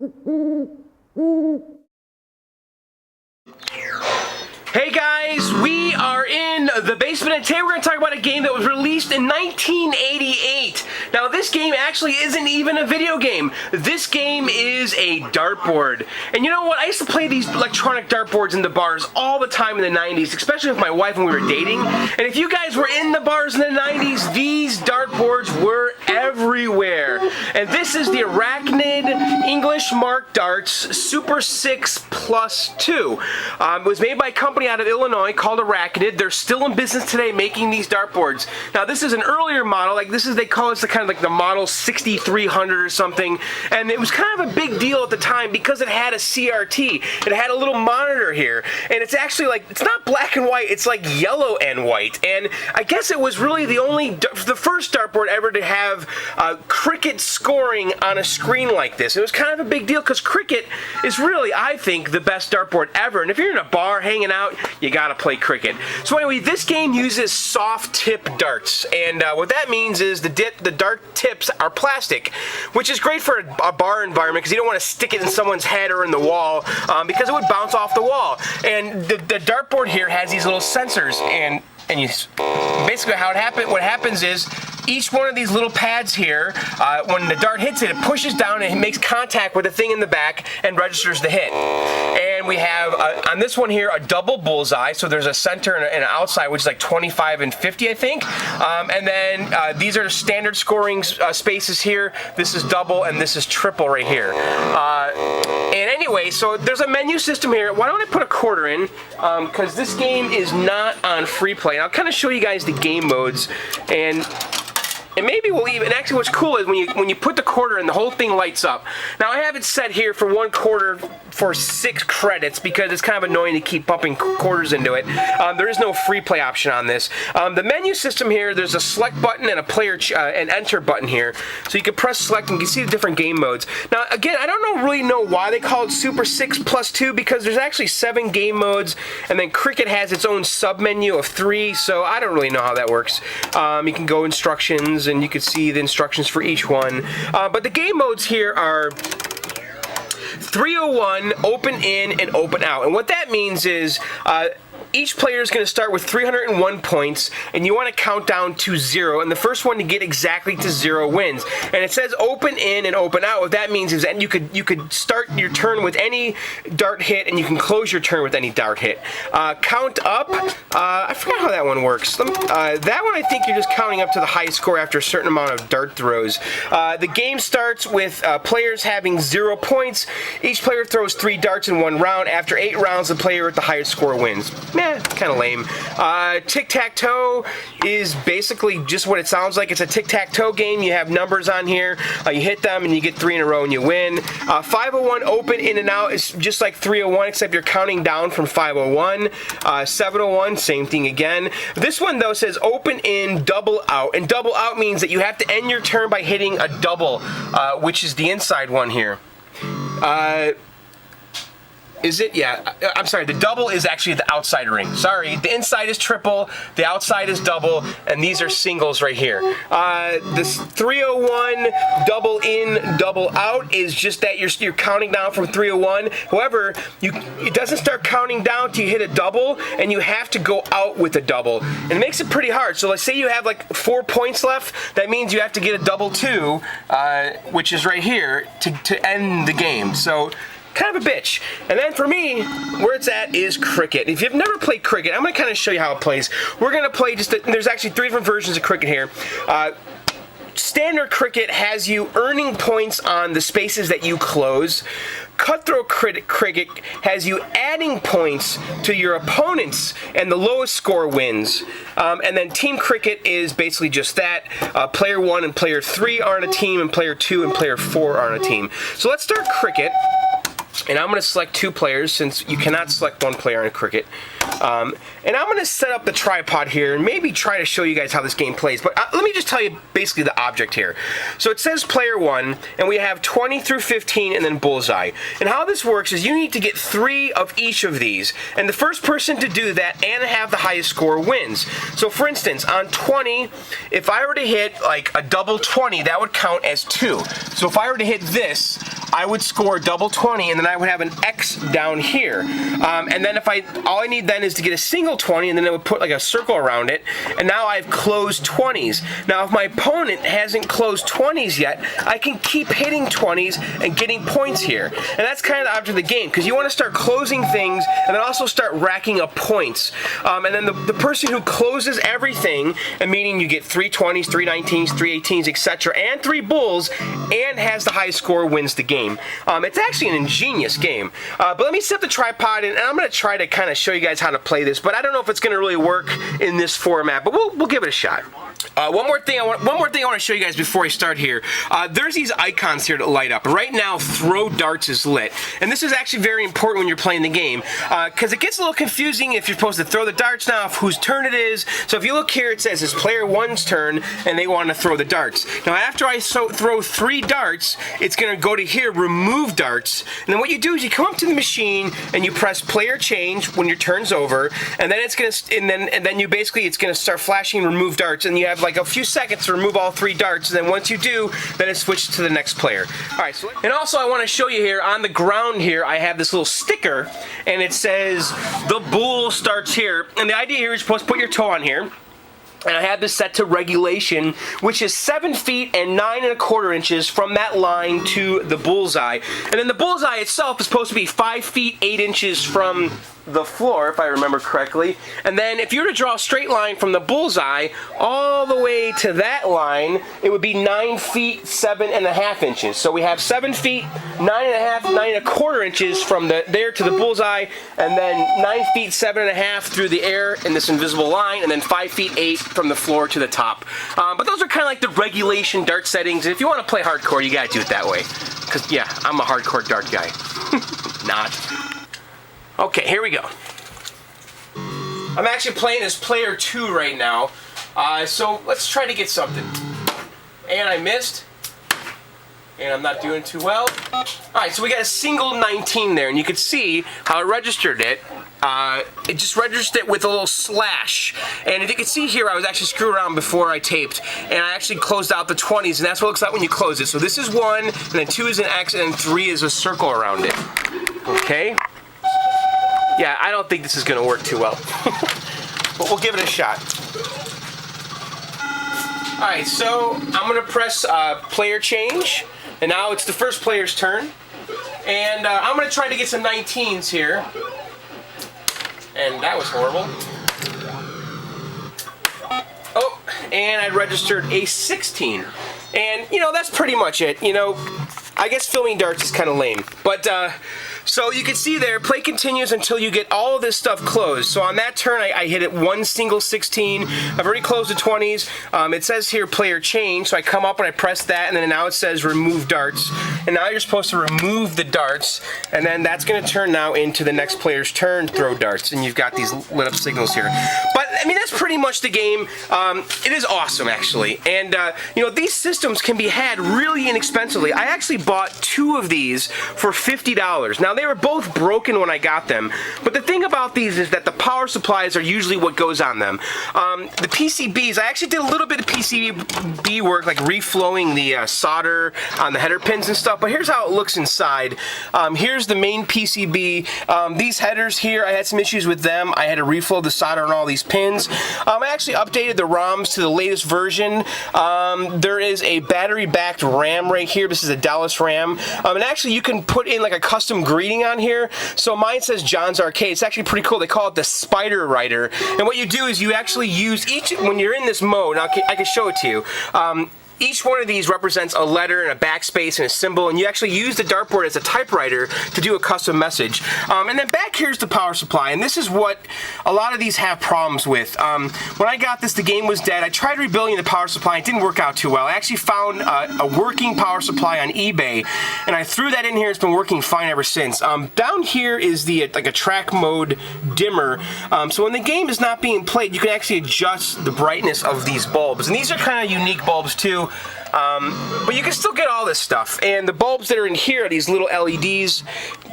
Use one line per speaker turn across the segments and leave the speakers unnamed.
Hey guys, we are in the basement, and today we're going to talk about a game that was released in 1988. Now this game actually isn't even a video game. This game is a dartboard. And you know what? I used to play these electronic dartboards in the bars all the time in the 90s, especially with my wife when we were dating. And if you guys were in the bars in the 90s, these dartboards were everywhere. And this is the Arachnid English Mark Darts Super 6 Plus 2. It was made by a company out of Illinois called Arachnid. They're still in business today making these dartboards. Now this is an earlier model, like this is, they call it the kind of like the model 6300 or something, and it was kind of a big deal at the time because it had a CRT. It had a little monitor here, and it's actually like, it's not black and white, it's like yellow and white. And I guess it was really the first dartboard ever to have cricket scoring on a screen like this. It was kind of a big deal because cricket is really, I think, the best dartboard ever. And if you're in a bar hanging out, you gotta play cricket. So anyway, this game uses soft tip darts, and what that means is the dart tips are plastic, which is great for a bar environment because you don't want to stick it in someone's head or in the wall because it would bounce off the wall. And the dartboard here has these little sensors, and you basically what happens is each one of these little pads here, when the dart hits it, it pushes down and it makes contact with the thing in the back and registers the hit. And we have on this one here a double bullseye, so there's a center and an outside, which is like 25 and 50, I think. And then these are standard scoring spaces here. This is double and this is triple right here. And anyway, so there's a menu system here. Why don't I put a quarter in? Because this game is not on free play. And I'll kind of show you guys the game modes, and maybe we'll even, actually what's cool is when you put the quarter in, the whole thing lights up. Now I have it set here for 1 quarter for 6 credits because it's kind of annoying to keep pumping quarters into it. There is no free play option on this. The menu system here, there's a select button and a player an enter button here. So you can press select and you can see the different game modes. Now again, I don't really know why they call it Super 6 Plus 2 because there's actually 7 game modes, and then cricket has its own sub menu of 3, so I don't really know how that works. You can go instructions and you can see the instructions for each one. But the game modes here are 301, open in, and open out. And what that means is each player is going to start with 301 points, and you want to count down to 0, and the first one to get exactly to 0 wins. And it says open in and open out. What that means is that you could start your turn with any dart hit, and you can close your turn with any dart hit. Count up, I forgot how that one works. That one I think you're just counting up to the highest score after a certain amount of dart throws. The game starts with players having 0 points. Each player throws 3 darts in 1 round. After 8 rounds, the player with the highest score wins. Kind of lame. Tic-Tac-Toe is basically just what it sounds like. It's a tic-tac-toe game. You have numbers on here. You hit them and you get 3 in a row and you win. 501 open in and out is just like 301, except you're counting down from 501. 701, same thing again. This one though says open in, double out, and double out means that you have to end your turn by hitting a double, which is the inside one here. Is it? Yeah. I'm sorry. The double is actually the outside ring. Sorry. The inside is triple. The outside is double. And these are singles right here. This 301 double in, double out is just that you're counting down from 301. However, it doesn't start counting down till you hit a double, and you have to go out with a double. And it makes it pretty hard. So let's say you have like 4 points left. That means you have to get a double 2, which is right here, to end the game. So kind of a bitch. And then for me, where it's at is cricket. If you've never played cricket, I'm going to kind of show you how it plays. We're going to play there's actually 3 different versions of cricket here. Standard cricket has you earning points on the spaces that you close. Cutthroat cricket has you adding points to your opponents, and the lowest score wins. And then team cricket is basically just that. Player 1 and player 3 are on a team, and player 2 and player 4 are on a team. So let's start cricket. And I'm going to select 2 players since you cannot select 1 player in cricket. And I'm going to set up the tripod here and maybe try to show you guys how this game plays. But let me just tell you basically the object here. So it says player 1, and we have 20 through 15 and then bullseye. And how this works is you need to get 3 of each of these. And the first person to do that and have the highest score wins. So for instance, on 20, if I were to hit like a double 20, that would count as 2. So if I were to hit this, I would score double 20, and then I would have an X down here. And then all I need then is to get a single 20, and then it would put like a circle around it, and now I've closed 20s. Now if my opponent hasn't closed 20s yet, I can keep hitting 20s and getting points here. And that's kind of the object of the game, because you want to start closing things and then also start racking up points. And then the person who closes everything, and meaning you get 3 20s, 3 19s, 3 18s, etc., and 3 bulls, and has the highest score wins the game. It's actually an ingenious game. But let me set up the tripod, and I'm going to try to kind of show you guys how to play this, but I don't know if it's going to really work in this format, but we'll give it a shot. One more thing I want to show you guys before I start here. There's these icons here that light up. Right now, throw darts is lit, and this is actually very important when you're playing the game, because it gets a little confusing if you're supposed to throw the darts now, whose turn it is. So if you look here, it says it's player 1's turn, and they want to throw the darts. Now after I throw 3 darts, it's going to go to here, remove darts, and then what you do is you come up to the machine and you press player change when your turn's over, and then it's going to, and then you basically it's going to start flashing remove darts, and you have like a few seconds to remove all 3 darts, and then once you do, then it switches to the next player. Alright, so, and also I want to show you here, on the ground here, I have this little sticker, and it says, the bull starts here, and the idea here is you're supposed to put your toe on here, and I have this set to regulation, which is 7 feet and 9 1/4 inches from that line to the bullseye. And then the bullseye itself is supposed to be 5 feet 8 inches from the floor, if I remember correctly. And then if you were to draw a straight line from the bullseye all the way to that line, it would be 9 feet 7 1/2 inches. So we have 7 feet 9 1/2, 9 1/4 inches from there to the bullseye, and then 9 feet 7 1/2 through the air in this invisible line, and then 5 feet 8 from the floor to the top. But those are kind of like the regulation dart settings. If you want to play hardcore, you gotta do it that way. Because yeah, I'm a hardcore dart guy. Not. Okay, here we go. I'm actually playing as player 2 right now, so let's try to get something. And I missed, and I'm not doing too well. Alright, so we got a single 19 there, and you can see how it registered it. It just registered it with a little slash. And if you can see here, I was actually screwing around before I taped, and I actually closed out the 20s, and that's what it looks like when you close it. So this is 1, and then 2 is an X, and then 3 is a circle around it. Okay? Yeah, I don't think this is going to work too well. But we'll give it a shot. Alright, so I'm going to press player change. And now it's the first player's turn. And I'm going to try to get some 19s here. And that was horrible. Oh, and I registered a 16. And, you know, that's pretty much it. You know, I guess filming darts is kind of lame. But, so you can see there, play continues until you get all of this stuff closed. So on that turn, I hit it 1 single 16. I've already closed the 20s. It says here player change, so I come up and I press that, and then now it says remove darts. And now you're supposed to remove the darts, and then that's going to turn now into the next player's turn, throw darts. And you've got these lit up signals here. But, I mean, that's pretty much the game. It is awesome, actually. And, you know, these systems can be had really inexpensively. I actually bought 2 of these for $50. Now, they were both broken when I got them, but the thing about these is that the power supplies are usually what goes on them. The PCBs, I actually did a little bit of PCB work, like reflowing the solder on the header pins and stuff, but here's how it looks inside. Here's the main PCB. These headers here, I had some issues with them. I had to reflow the solder on all these pins. I actually updated the ROMs to the latest version. There is a battery-backed RAM right here. This is a Dallas RAM. And actually, you can put in like a custom greeting on here. So mine says John's Arcade. It's actually pretty cool. They call it the Spider Rider. And what you do is you actually use each, when you're in this mode, now I can show it to you. each one of these represents a letter and a backspace and a symbol, and you actually use the dartboard as a typewriter to do a custom message. And then back here's the power supply, and this is what a lot of these have problems with. When I got this, the game was dead. I tried rebuilding the power supply. It didn't work out too well. I actually found a working power supply on eBay, and I threw that in here. It's been working fine ever since. Down here is the like a track mode dimmer. So when the game is not being played, you can actually adjust the brightness of these bulbs. And these are kind of unique bulbs too. But you can still get all this stuff. And the bulbs that are in here are these little LEDs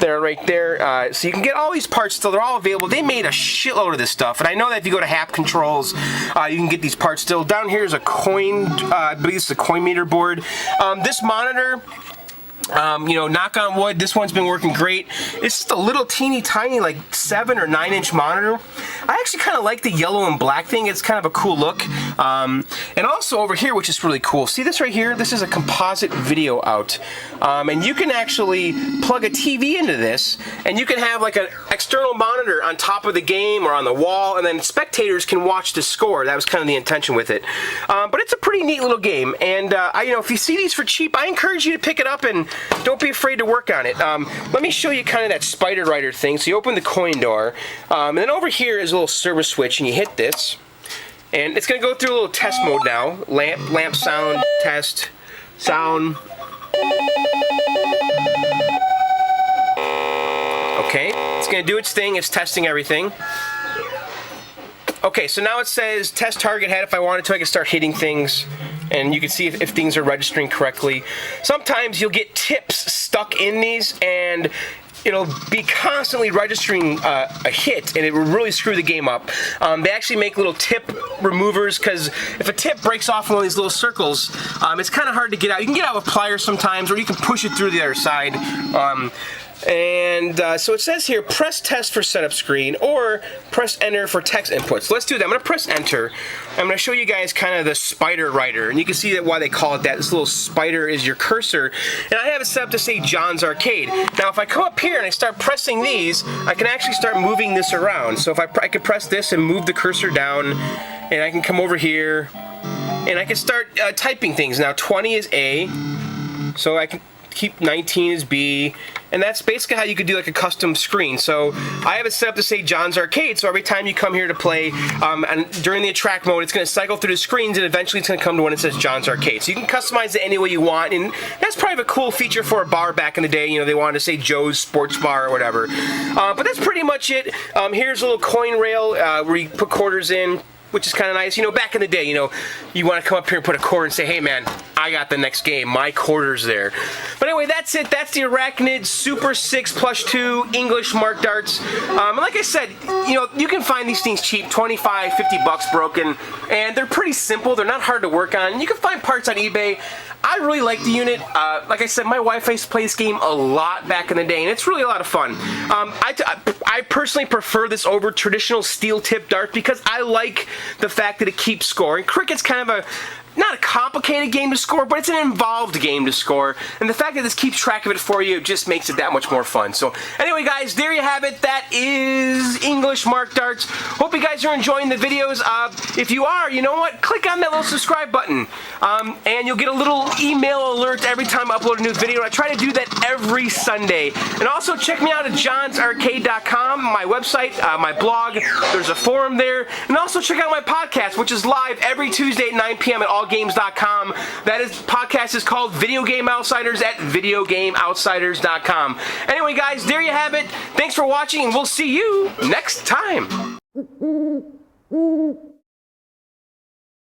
that are right there. So you can get all these parts still. They're all available. They made a shitload of this stuff. And I know that if you go to Hap Controls, you can get these parts still. Down here is a coin, I believe this is a coin meter board. This monitor, you know, knock on wood, this one's been working great. It's just a little teeny tiny, like 7 or 9 inch monitor. I actually kind of like the yellow and black thing. It's kind of a cool look. And also over here, which is really cool. See this right here? This is a composite video out. And you can actually plug a TV into this, and you can have like an external monitor on top of the game or on the wall, and then spectators can watch the score. That was kind of the intention with it. But it's a pretty neat little game. And you know, if you see these for cheap, I encourage you to pick it up and don't be afraid to work on it. Let me show you kind of that spider rider thing. So you open the coin door, and then over here is a little service switch, and you hit this, and it's going to go through a little test mode now. Lamp sound, test, sound. Okay, it's going to do its thing. It's testing everything. Okay, so now it says test target head. If I wanted to, I can start hitting things, and you can see if things are registering correctly. Sometimes you'll get tips stuck in these, and it'll be constantly registering a hit, and it will really screw the game up. They actually make little tip removers, because if a tip breaks off one of these little circles, it's kind of hard to get out. You can get out with pliers sometimes, or you can push it through the other side. So it says here, press test for setup screen, or press enter for text inputs. So let's do that. I'm going to press enter. I'm going to show you guys kind of the spider rider, and you can see that why they call it that. This little spider is your cursor, and I have it set up to say John's Arcade. Now if I come up here and I start pressing these, I can actually start moving this around. So if I could press this and move the cursor down, and I can come over here, and I can start typing things. Now 20 is A, so I can keep 19 as B, and that's basically how you could do like a custom screen. So I have it set up to say John's Arcade, so every time you come here to play, and during the attract mode, it's going to cycle through the screens, and eventually it's going to come to one that says John's Arcade. So you can customize it any way you want, and that's probably a cool feature for a bar back in the day. You know, they wanted to say Joe's Sports Bar or whatever. But that's pretty much it. Here's a little coin rail where you put quarters in, which is kind of nice. You know, back in the day, you know, you want to come up here and put a quarter and say, hey man, I got the next game, my quarter's there. But anyway, that's it. That's the Arachnid Super 6 Plush 2 English Mark Darts. And like I said, you know, you can find these things cheap, 25, 50 bucks broken, and they're pretty simple. They're not hard to work on. And you can find parts on eBay. I really like the unit. Like I said, my wife used to play this game a lot back in the day, and it's really a lot of fun. I personally prefer this over traditional steel tip darts because I like the fact that it keeps score. And cricket's kind of not a complicated game to score, but it's an involved game to score. And the fact that this keeps track of it for you just makes it that much more fun. So anyway, guys, there you have it. That is English Mark Darts. Hope you guys are enjoying the videos. If you are, you know what? Click on that little subscribe button. And you'll get a little email alert every time I upload a new video. And I try to do that every Sunday. And also check me out at johnsarcade.com, my website, my blog. There's a forum there. And also check out my podcast, which is live every Tuesday at 9 p.m. at allgames.com. That podcast is called Video Game Outsiders at videogameoutsiders.com. Anyway, guys, there you have it. Thanks for watching, and we'll see you next time.